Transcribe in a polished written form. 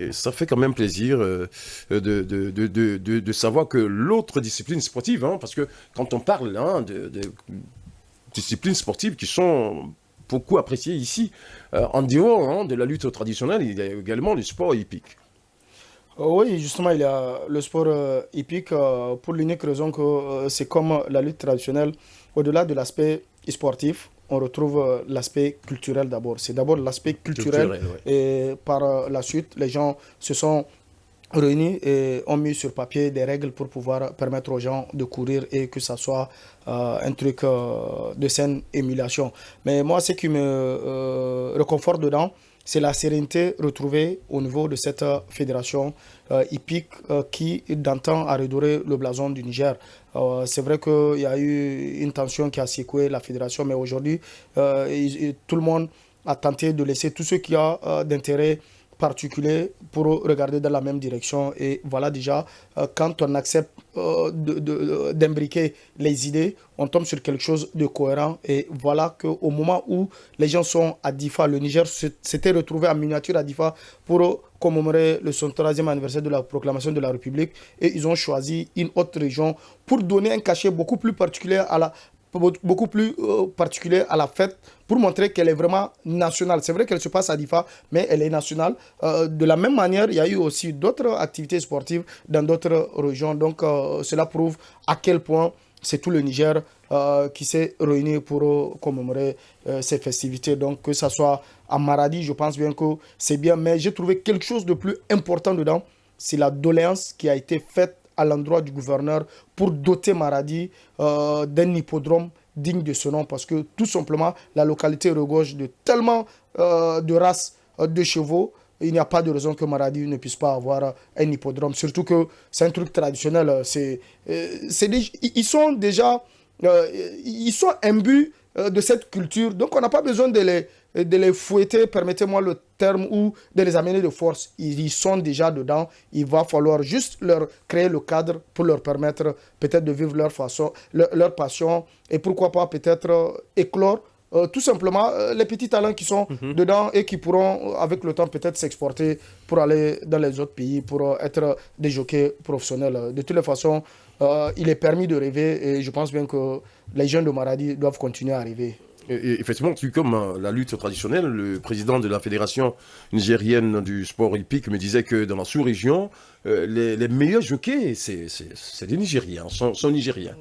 Et ça fait quand même plaisir de savoir que l'autre discipline sportive, hein, parce que quand on parle hein, de disciplines sportives qui sont beaucoup appréciées ici, en dehors hein, de la lutte traditionnelle, il y a également le sport hippique. Oui, justement, il y a le sport hippique pour l'unique raison que c'est comme la lutte traditionnelle. Au-delà de l'aspect sportif, on retrouve l'aspect culturel d'abord. C'est d'abord l'aspect culturel Culturel, ouais. et par la suite, les gens se sont réunis et ont mis sur papier des règles pour pouvoir permettre aux gens de courir et que ça soit un truc de saine émulation. Mais moi, ce qui me réconforte dedans, c'est la sérénité retrouvée au niveau de cette fédération hippique qui, d'antan, a redoré le blason du Niger. C'est vrai qu'il y a eu une tension qui a secoué la fédération, mais aujourd'hui, tout le monde a tenté de laisser tout ce qui a d'intérêt particulier pour regarder dans la même direction. Et voilà déjà, quand on accepte d'imbriquer les idées, on tombe sur quelque chose de cohérent. Et voilà qu'au moment où les gens sont à Difa, le Niger s'était retrouvé en miniature à Difa pour commémorer le 103e anniversaire de la proclamation de la République. Et ils ont choisi une autre région pour donner un cachet beaucoup plus particulier à la particulier à la fête pour montrer qu'elle est vraiment nationale. C'est vrai qu'elle se passe à Difa, mais elle est nationale. De la même manière, il y a eu aussi d'autres activités sportives dans d'autres régions. Donc, cela prouve à quel point c'est tout le Niger qui s'est réuni pour commémorer ces festivités. Donc, que ce soit à Maradi, je pense bien que c'est bien. Mais j'ai trouvé quelque chose de plus important dedans. C'est la doléance qui a été faite à l'endroit du gouverneur pour doter Maradi d'un hippodrome digne de ce nom parce que tout simplement la localité regorge de tellement de races de chevaux. Il n'y a pas de raison que Maradi ne puisse pas avoir un hippodrome. Surtout que c'est un truc traditionnel. Ils sont déjà ils sont imbus de cette culture. Donc on n'a pas besoin de les fouetter, permettez-moi le terme, ou de les amener de force. Ils y sont déjà dedans. Il va falloir juste leur créer le cadre pour leur permettre peut-être de vivre leur façon, leur passion et pourquoi pas peut-être éclore tout simplement les petits talents qui sont Mhm. dedans et qui pourront avec le temps peut-être s'exporter pour aller dans les autres pays, pour être des jockeys professionnels. De toutes les façons, il est permis de rêver et je pense bien que les jeunes de Maradi doivent continuer à rêver. Et effectivement, tout comme la lutte traditionnelle, le président de la Fédération nigérienne du sport hippique me disait que dans la sous-région, les meilleurs jockeys, c'est des Nigériens, sont nigériens.